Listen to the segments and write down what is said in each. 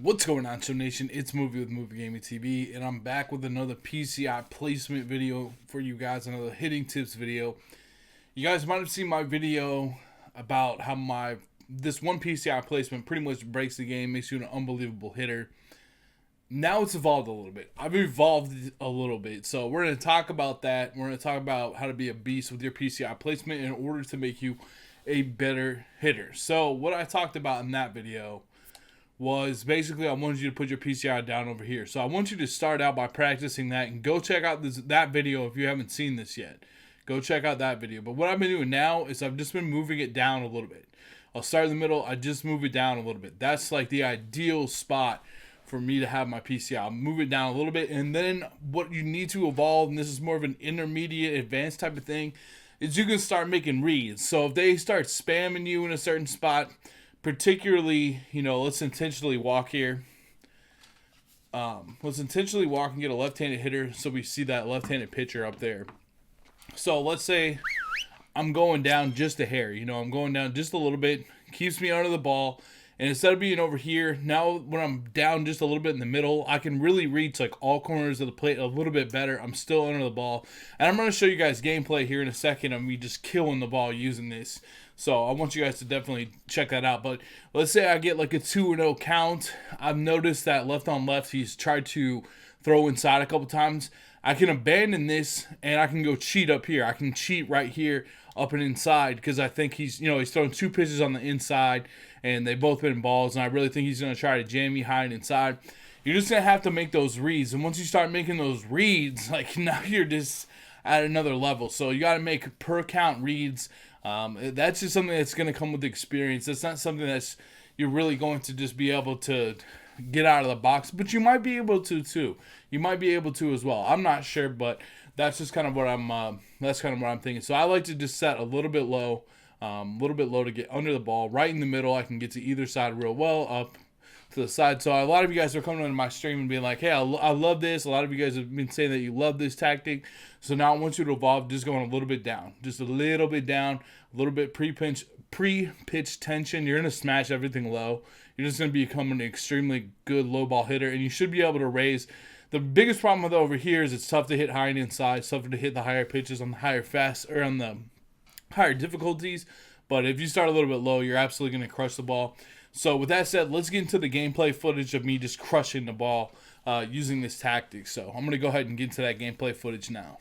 What's going on, Show Nation? It's Movie with Movie Gaming TV, and I'm back with another PCI placement video for you guys, another hitting tips video. You guys might have seen my video about how this one PCI placement pretty much breaks the game, makes you an unbelievable hitter. Now it's evolved a little bit. I've evolved a little bit, so we're going to talk about that. We're going to talk about how to be a beast with your PCI placement in order to make you a better hitter. So what I talked about in that video was basically I wanted you to put your PCI down over here. So I want you to start out by practicing that and go check out that video if you haven't seen this yet. Go check out that video. But what I've been doing now is I've just been moving it down a little bit. I'll start in the middle. I just move it down a little bit. That's like the ideal spot for me to have my PCI. I'll move it down a little bit. And then what you need to evolve, and this is more of an intermediate advanced type of thing, is you can start making reads. So if they start spamming you in a certain spot, particularly, let's intentionally walk here. Let's intentionally walk and get a left-handed hitter so we see that left-handed pitcher up there. So let's say I'm going down just a hair. I'm going down just a little bit. Keeps me under the ball. And instead of being over here, now when I'm down just a little bit in the middle, I can really reach like all corners of the plate a little bit better. I'm still under the ball. And I'm going to show you guys gameplay here in a second of me just killing the ball using this. So I want you guys to definitely check that out. But let's say I get like a 2-0 count. I've noticed that left on left, he's tried to throw inside a couple times. I can abandon this and I can go cheat up here. I can cheat right here up and inside because I think he's thrown 2 pitches on the inside and they've both been balls, and I really think he's going to try to jam me high and inside. You're just going to have to make those reads, and once you start making those reads, like now you're just at another level. So you got to make per count reads. That's just something that's going to come with experience. That's not something that's you're really going to just be able to get out of the box, but you might be able to too. You might be able to as well. I'm not sure, but that's just kind of what I'm thinking. So I like to just set a little bit low to get under the ball, right in the middle. I can get to either side real well, up to the side. So a lot of you guys are coming into my stream and being like, hey, I love this. A lot of you guys have been saying that you love this tactic. So now I want you to evolve just going a little bit down. Just a little bit down, a little bit pre-pitch tension. You're going to smash everything low. You're just going to become an extremely good low ball hitter, and you should be able to raise. The biggest problem with over here is it's tough to hit high and inside. It's tougher to hit the higher pitches on the higher on the higher difficulties. But if you start a little bit low, you're absolutely going to crush the ball. So with that said, let's get into the gameplay footage of me just crushing the ball using this tactic. So I'm going to go ahead and get into that gameplay footage now.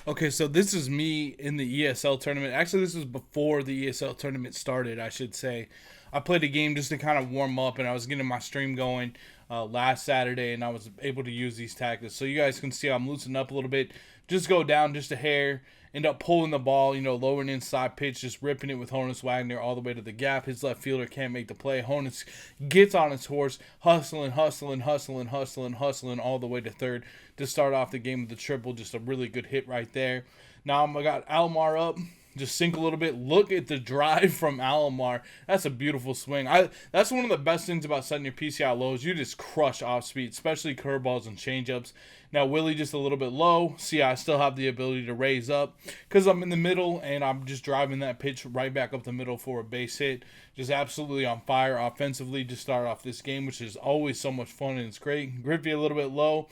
Okay, so this is me in the ESL tournament. Actually, this was before the ESL tournament started, I should say. I played a game just to kind of warm up, and I was getting my stream going last Saturday, and I was able to use these tactics. So you guys can see I'm loosening up a little bit. Just go down just a hair. End up pulling the ball, lower and inside pitch, just ripping it with Honus Wagner all the way to the gap. His left fielder can't make the play. Honus gets on his horse, hustling all the way to third to start off the game with the triple. Just a really good hit right there. Now I got Alomar up. Just sink a little bit. Look at the drive from Alomar. That's a beautiful swing. That's one of the best things about setting your PCI lows. You just crush off speed, especially curveballs and changeups. Now Willie just a little bit low. See, I still have the ability to raise up because I'm in the middle and I'm just driving that pitch right back up the middle for a base hit. Just absolutely on fire offensively to start off this game, which is always so much fun and it's great. Griffey a little bit low.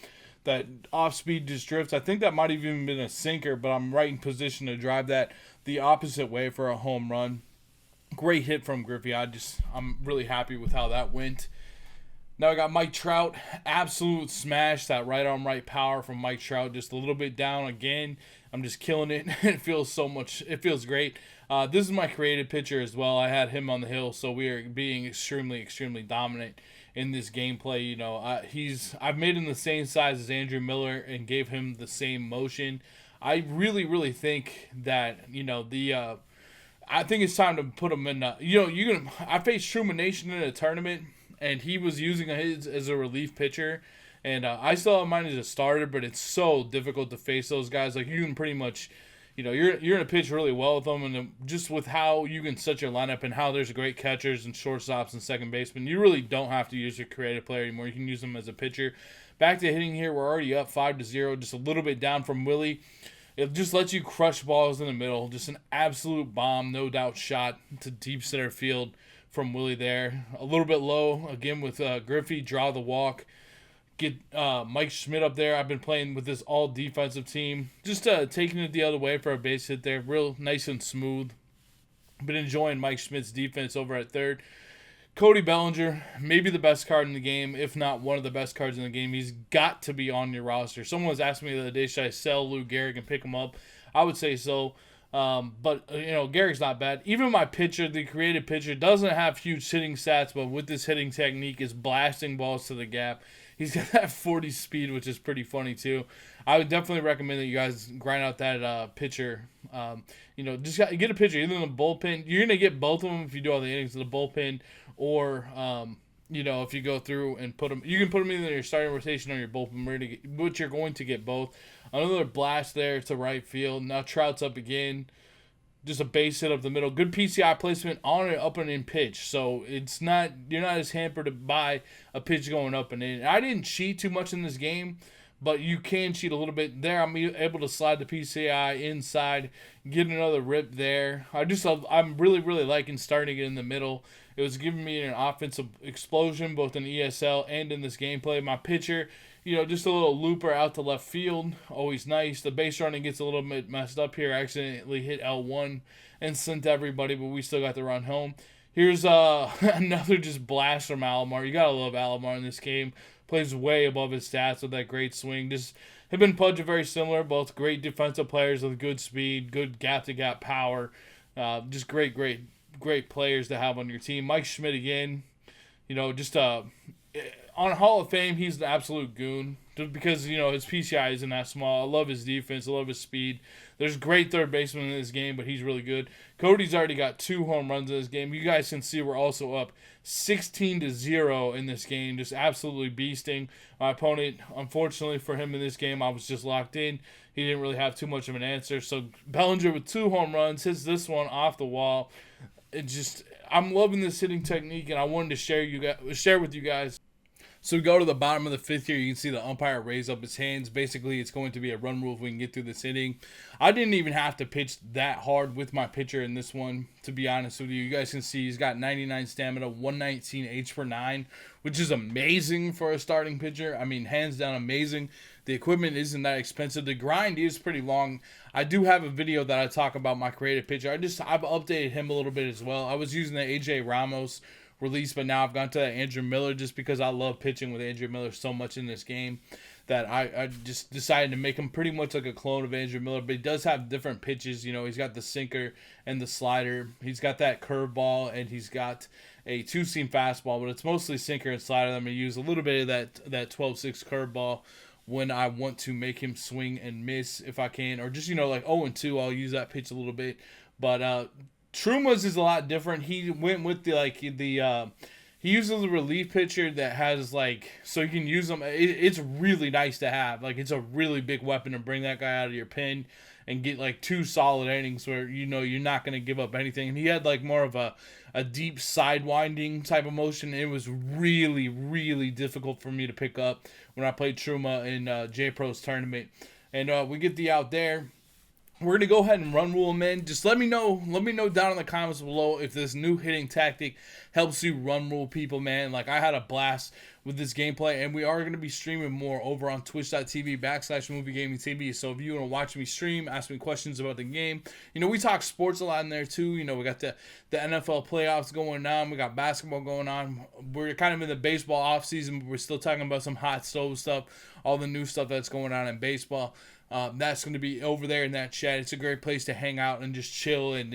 That off speed just drifts. I think that might have even been a sinker, but I'm right in position to drive that the opposite way for a home run. Great hit from Griffey. I'm really happy with how that went. Now I got Mike Trout. Absolute smash. That right arm right power from Mike Trout. Just a little bit down again. I'm just killing it. It feels great. This is my creative pitcher as well. I had him on the hill, so we are being extremely dominant in this gameplay. I've made him the same size as Andrew Miller and gave him the same motion. I really think that I think it's time to put him in. I faced Truman Nation in a tournament, and he was using his as a relief pitcher, and I still have mine as a starter. But it's so difficult to face those guys. Like you can pretty much, you're gonna pitch really well with them, and just with how you can set your lineup and how there's great catchers and shortstops and second basemen, you really don't have to use your creative player anymore. You can use them as a pitcher. Back to hitting here, we're already up 5-0, just a little bit down from Willie. It just lets you crush balls in the middle. Just an absolute bomb, no doubt shot to deep center field from Willie there. A little bit low again with Griffey, draw the walk. Get Mike Schmidt up there. I've been playing with this all defensive team. Just taking it the other way for a base hit there. Real nice and smooth. Been enjoying Mike Schmidt's defense over at third. Cody Bellinger, maybe the best card in the game, if not one of the best cards in the game. He's got to be on your roster. Someone was asking me the other day, should I sell Lou Gehrig and pick him up? I would say so. But, Gehrig's not bad. Even my pitcher, the creative pitcher, doesn't have huge hitting stats, but with this hitting technique is blasting balls to the gap. He's got that 40 speed, which is pretty funny, too. I would definitely recommend that you guys grind out that pitcher. Just get a pitcher, either in the bullpen. You're going to get both of them if you do all the innings in the bullpen, or, if you go through and put them. You can put them either in your starting rotation or your bullpen, but you're going to get both. Another blast there to right field. Now Trout's up again. Just a base hit up the middle. Good PCI placement on an up and in pitch. So you're not as hampered by a pitch going up and in. I didn't cheat too much in this game, but you can cheat a little bit there. I'm able to slide the PCI inside, get another rip there. I'm really, really liking starting it in the middle. It was giving me an offensive explosion both in ESL and in this gameplay. My pitcher, just a little looper out to left field. Always nice. The base running gets a little bit messed up here. I accidentally hit L1 and sent everybody, but we still got the run home. Here's another just blast from Alomar. You got to love Alomar in this game. Plays way above his stats with that great swing. Just him and Pudge are very similar. Both great defensive players with good speed, good gap-to-gap power. Just great players to have on your team. Mike Schmidt again, on Hall of Fame, he's the absolute goon. Just because, his PCI isn't that small. I love his defense. I love his speed. There's great third basemen in this game, but he's really good. Cody's already got 2 home runs in this game. You guys can see we're also up 16-0 in this game. Just absolutely beasting. My opponent, unfortunately for him in this game, I was just locked in. He didn't really have too much of an answer. So Bellinger with 2 home runs, hits this one off the wall. I'm loving this hitting technique, and I wanted to share with you guys. So we go to the bottom of the 5th here. You can see the umpire raise up his hands. Basically, it's going to be a run rule if we can get through this inning. I didn't even have to pitch that hard with my pitcher in this one, to be honest with you. You guys can see he's got 99 stamina, 119 H per 9, which is amazing for a starting pitcher. I mean, hands down amazing. The equipment isn't that expensive. The grind is pretty long. I do have a video that I talk about my creative pitcher. I've updated him a little bit as well. I was using the AJ Ramos release, but now I've gone to Andrew Miller just because I love pitching with Andrew Miller so much in this game that I just decided to make him pretty much like a clone of Andrew Miller. But he does have different pitches. He's got the sinker and the slider. He's got that curveball, and he's got a 2-seam fastball, but it's mostly sinker and slider. I'm going to use a little bit of that 12-6 curveball when I want to make him swing and miss if I can, or just, like 0-2, I'll use that pitch a little bit. But Truma's is a lot different. He went with he uses a relief pitcher that has so you can use them. It's really nice to have. It's a really big weapon to bring that guy out of your pen and get 2 solid innings where you're not going to give up anything. And he had more of a deep sidewinding type of motion. It was really, really difficult for me to pick up when I played Truma in J-Pro's tournament. And we get the out there. We're going to go ahead and run rule them in. Just let me know down in the comments below if this new hitting tactic helps you run rule people, man. I had a blast with this gameplay, and we are going to be streaming more over on twitch.tv/MovieGamingTV. So if you want to watch me stream, ask me questions about the game. We talk sports a lot in there too. We got the NFL playoffs going on. We got basketball going on. We're kind of in the baseball off season, but we're still talking about some hot stove stuff, all the new stuff that's going on in baseball. That's going to be over there in that chat. It's a great place to hang out and just chill. And,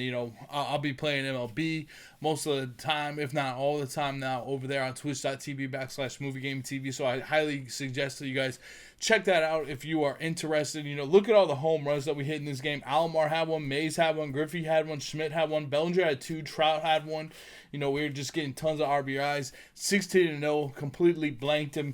I'll be playing MLB most of the time, if not all the time now, over there on twitch.tv/MovieGamingTV. So I highly suggest that you guys check that out if you are interested. Look at all the home runs that we hit in this game. Alomar had one, Mays had one, Griffey had one, Schmidt had one, Bellinger had 2, Trout had one. We were just getting tons of RBIs. 16-0, completely blanked him.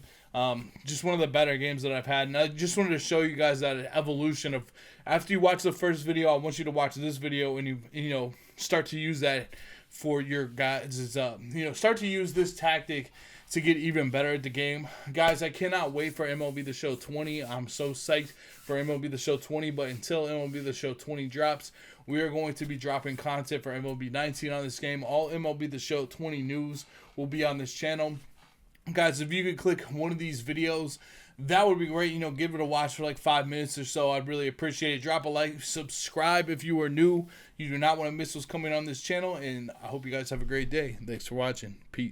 Just one of the better games that I've had, and I just wanted to show you guys that evolution of, after you watch the first video, I want you to watch this video and you start to use that for your guys. Start to use this tactic to get even better at the game. Guys, I cannot wait for MLB The Show 20. I'm so psyched for MLB The Show 20, but until MLB The Show 20 drops, we are going to be dropping content for MLB 19 on this game. All MLB The Show 20 news will be on this channel. Guys, if you could click one of these videos, that would be great. You know, give it a watch for like 5 minutes or so. I'd really appreciate it. Drop a like, subscribe if you are new. You do not want to miss what's coming on this channel, and I hope you guys have a great day. Thanks for watching. Peace.